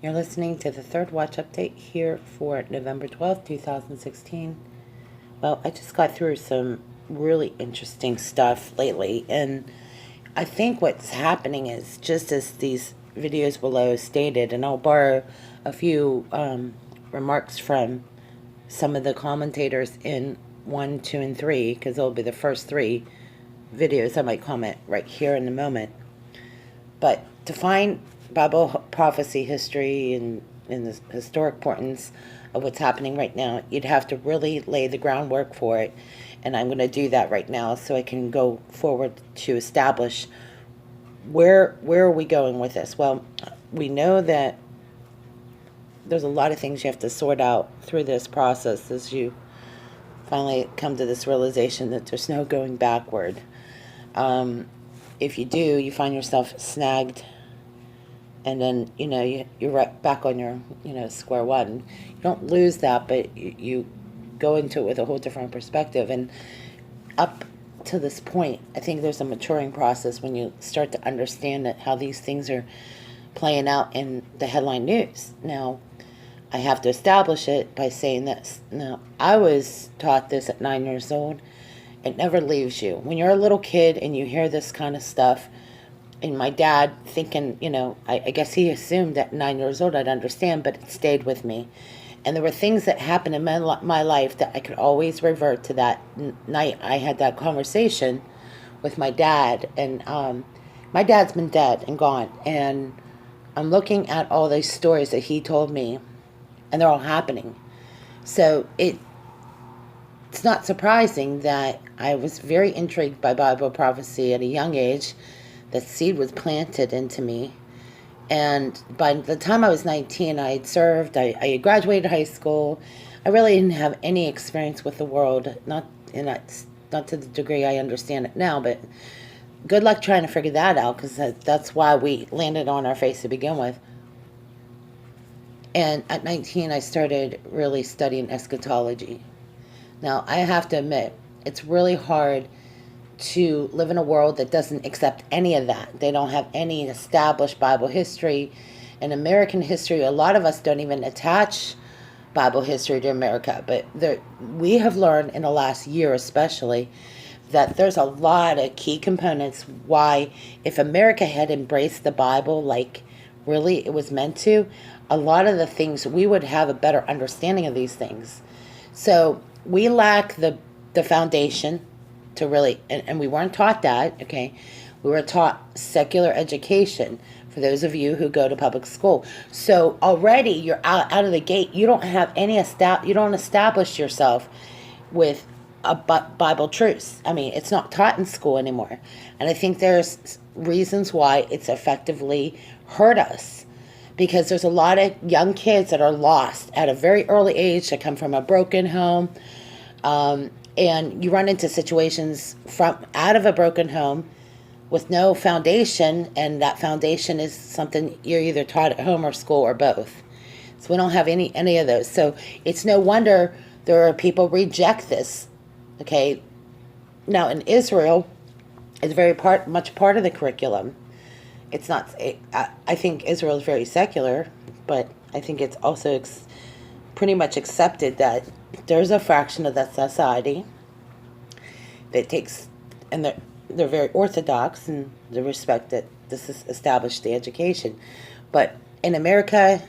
You're listening to the third watch update here for November 12th, 2016. Well, I just got through some really interesting stuff lately, and I think what's happening is just as these videos below stated, and I'll borrow a few remarks from some of the commentators in 1, 2, and 3, because they'll be the first three videos I might comment right here in a moment. But to find Bible prophecy history and the historic importance of what's happening right now, you'd have to really lay the groundwork for it. And I'm going to do that right now so I can go forward to establish where are we going with this. Well, we know that there's a lot of things you have to sort out through this process as you finally come to this realization that there's no going backward. If you do, you find yourself snagged, and then you're right back on your square one. You don't lose that, but you go into it with a whole different perspective. And up to this point, I think there's a maturing process when you start to understand that how these things are playing out in the headline news. Now, I have to establish it by saying this. Now, I was taught this at 9 years old. It never leaves you. When you're a little kid and you hear this kind of stuff, and my dad thinking, I guess he assumed at 9 years old I'd understand, but it stayed with me. And there were things that happened in my life that I could always revert to that night I had that conversation with my dad. And my dad's been dead and gone. And I'm looking at all these stories that he told me, and they're all happening. So it's not surprising that I was very intrigued by Bible prophecy at a young age. That seed was planted into me. And by the time I was 19, I had served. I had graduated high school. I really didn't have any experience with the world, not to the degree I understand it now, but good luck trying to figure that out, because that's why we landed on our face to begin with. And at 19, I started really studying eschatology. Now, I have to admit, it's really hard to live in a world that doesn't accept any of that. They don't have any established Bible history. In American history, a lot of us don't even attach Bible history to America. But we have learned in the last year especially that there's a lot of key components why, if America had embraced the Bible like really it was meant to, a lot of the things, we would have a better understanding of these things. So we lack the foundation to really, and we weren't taught that, okay? We were taught secular education for those of you who go to public school. So already you're out of the gate. You don't have any, you don't establish yourself with a Bible truths. I mean, it's not taught in school anymore. And I think there's reasons why it's effectively hurt us. Because there's a lot of young kids that are lost at a very early age that come from a broken home. And you run into situations from out of a broken home with no foundation, and that foundation is something you're either taught at home or school or both. So we don't have any of those. So it's no wonder there are people reject this. Okay, now in Israel, it's very much part of the curriculum. It's not. I think Israel is very secular, but I think it's also pretty much accepted that there's a fraction of that society that takes, and they're very orthodox in the respect that this has established the education. But in America,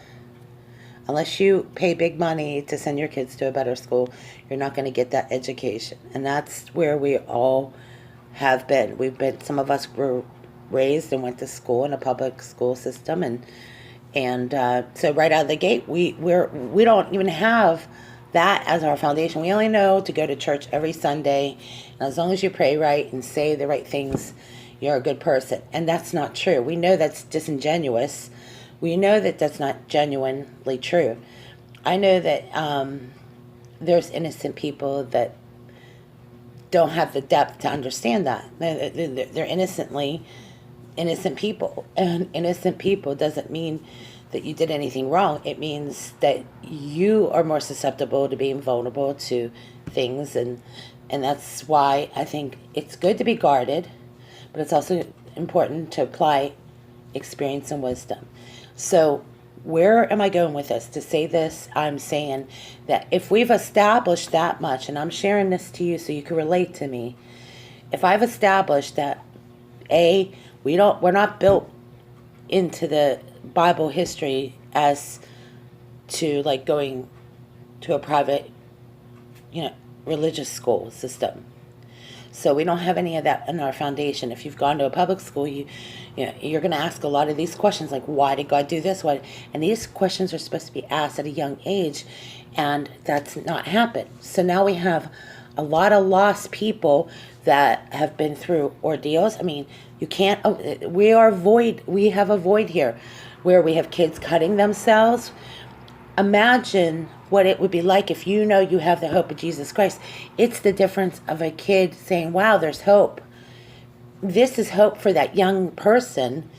unless you pay big money to send your kids to a better school, you're not going to get that education. And that's where we all have been. Some of us were raised and went to school in a public school system, and so right out of the gate, we don't even have that as our foundation. We only know to go to church every Sunday, and as long as you pray right and say the right things, you're a good person. And that's not true. We know that's disingenuous. We know that that's not genuinely true. I know that there's innocent people that don't have the depth to understand that. They're innocent people. And innocent people doesn't mean that you did anything wrong. It means that you are more susceptible to being vulnerable to things. And that's why I think it's good to be guarded, but it's also important to apply experience and wisdom. So where am I going with this? To say this, I'm saying that if we've established that much, and I'm sharing this to you so you can relate to me, if I've established that we're not built into the Bible history as to like going to a private, religious school system. So we don't have any of that in our foundation. If you've gone to a public school, you're going to ask a lot of these questions, like, why did God do this? Why? And these questions are supposed to be asked at a young age, and that's not happened. So now we have a lot of lost people that have been through ordeals. I mean, you can't. We have a void here, where we have kids cutting themselves. Imagine what it would be like if you have the hope of Jesus Christ. It's the difference of a kid saying, wow, there's hope. This is hope for that young person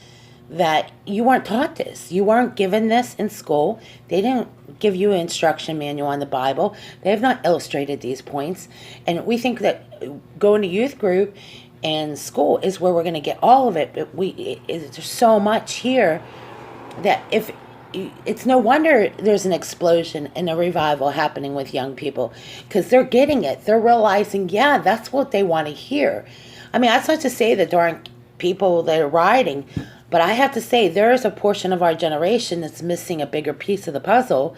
that you weren't taught this. You weren't given this in school. They didn't give you an instruction manual on the Bible. They have not illustrated these points. And we think that going to youth group and school is where we're going to get all of it. But there's so much here that it's no wonder there's an explosion and a revival happening with young people, because they're getting it. They're realizing, yeah, that's what they want to hear. I mean, that's not to say that there aren't people that are rioting, but I have to say there is a portion of our generation that's missing a bigger piece of the puzzle,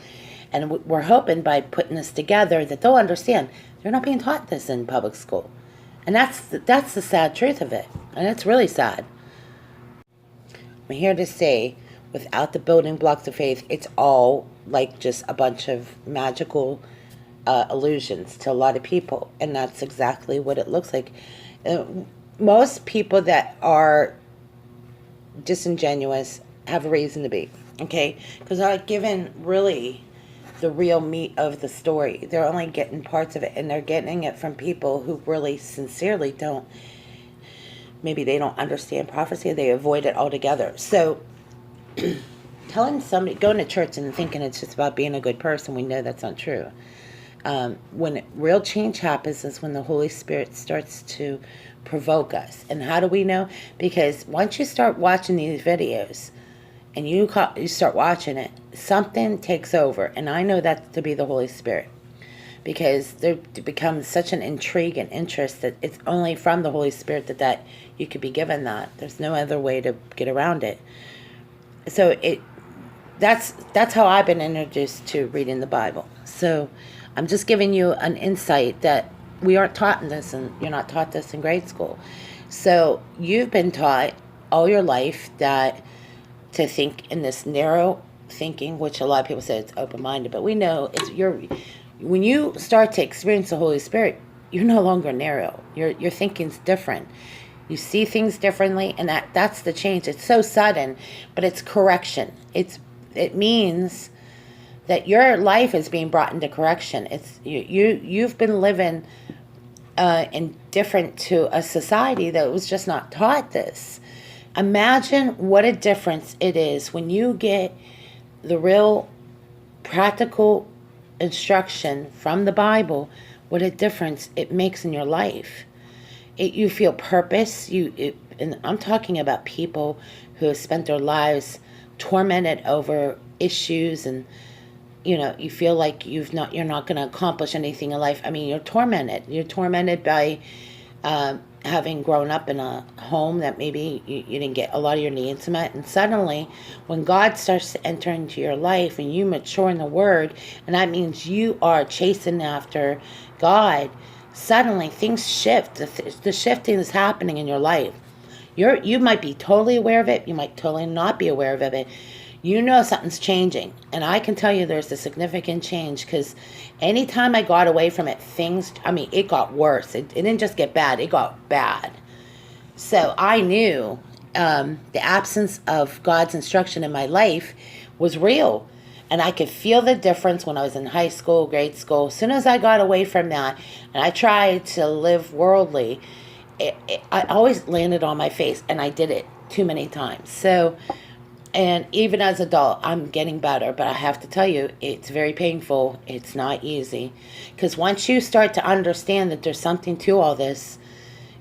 and we're hoping by putting this together that they'll understand they're not being taught this in public school. And that's the sad truth of it, and it's really sad. I'm here to say, without the building blocks of faith, it's all like just a bunch of magical illusions to a lot of people. And that's exactly what it looks like. Most people that are disingenuous have a reason to be, okay? Because they're not given really the real meat of the story. They're only getting parts of it, and they're getting it from people who really sincerely maybe they don't understand prophecy, they avoid it altogether. So telling somebody, going to church and thinking it's just about being a good person, we know that's not true. When real change happens is when the Holy Spirit starts to provoke us. And how do we know? Because once you start watching these videos and you start watching it, something takes over. And I know that to be the Holy Spirit, because there becomes such an intrigue and interest that it's only from the Holy Spirit that you could be given that. There's no other way to get around it. So that's how I've been introduced to reading the Bible. So I'm just giving you an insight that we aren't taught in this, and you're not taught this in grade school. So you've been taught all your life that to think in this narrow thinking, which a lot of people say it's open-minded, but we know when you start to experience the Holy Spirit, you're no longer narrow. Your thinking's different. You see things differently, and that's the change. It's so sudden, but it's correction. It means that your life is being brought into correction. It's you've been living indifferent to a society that was just not taught this. Imagine what a difference it is when you get the real practical instruction from the Bible. What a difference it makes in your life. You feel purpose. And I'm talking about people who have spent their lives tormented over issues, and you feel like you're not going to accomplish anything in life. I mean, you're tormented. You're tormented by having grown up in a home that maybe you didn't get a lot of your needs met, and suddenly, when God starts to enter into your life and you mature in the Word, and that means you are chasing after God. Suddenly things shift. The shifting is happening in your life. You might be totally aware of it. You might totally not be aware of it. You know something's changing. And I can tell you there's a significant change, because anytime I got away from it, it got worse. It didn't just get bad. It got bad. So I knew the absence of God's instruction in my life was real. And I could feel the difference when I was in high school, grade school. As soon as I got away from that and I tried to live worldly, I always landed on my face, and I did it too many times. So, and even as an adult, I'm getting better. But I have to tell you, it's very painful. It's not easy. Because once you start to understand that there's something to all this,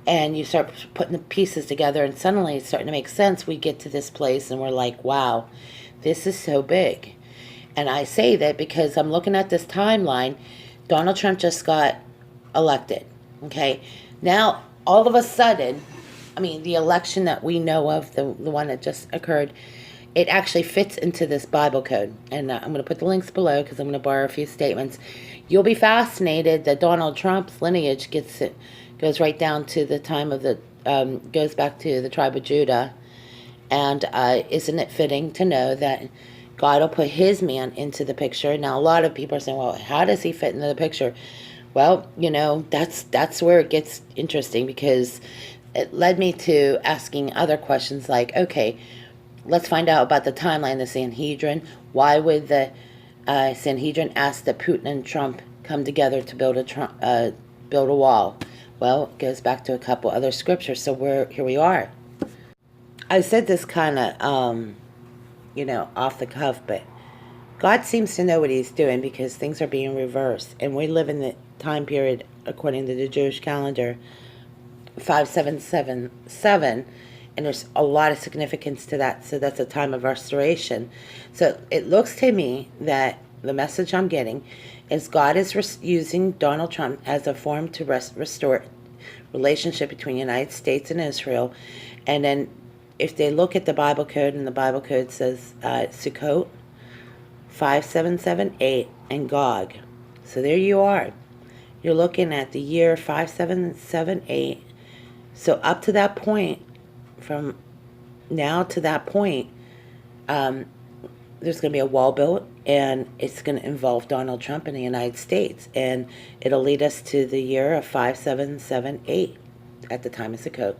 and you start putting the pieces together, and suddenly it's starting to make sense, we get to this place and we're like, wow, This is so big. And I say that because I'm looking at this timeline. Donald Trump just got elected. Okay. Now, all of a sudden, I mean, the election that we know of, the one that just occurred, it actually fits into this Bible code. And I'm going to put the links below because I'm going to borrow a few statements. You'll be fascinated that Donald Trump's lineage goes right down to the time of goes back to the tribe of Judah. And isn't it fitting to know that God will put his man into the picture? Now, a lot of people are saying, well, how does he fit into the picture? Well, that's where it gets interesting, because it led me to asking other questions like, okay, let's find out about the timeline of the Sanhedrin. Why would the Sanhedrin ask that Putin and Trump come together to build a wall? Well, it goes back to a couple other scriptures. So here we are. I said this kind of, off the cuff, but God seems to know what he's doing, because things are being reversed. And we live in the time period, according to the Jewish calendar, 5777, and there's a lot of significance to that. So that's a time of restoration. So it looks to me that the message I'm getting is God is using Donald Trump as a form to restore relationship between the United States and Israel. And then if they look at the Bible code, and the Bible code says Sukkot 5778 and Gog. So there you are. You're looking at the year 5778. So up to that point, from now to that point, there's going to be a wall built, and it's going to involve Donald Trump in the United States. And it'll lead us to the year of 5778 at the time of Sukkot.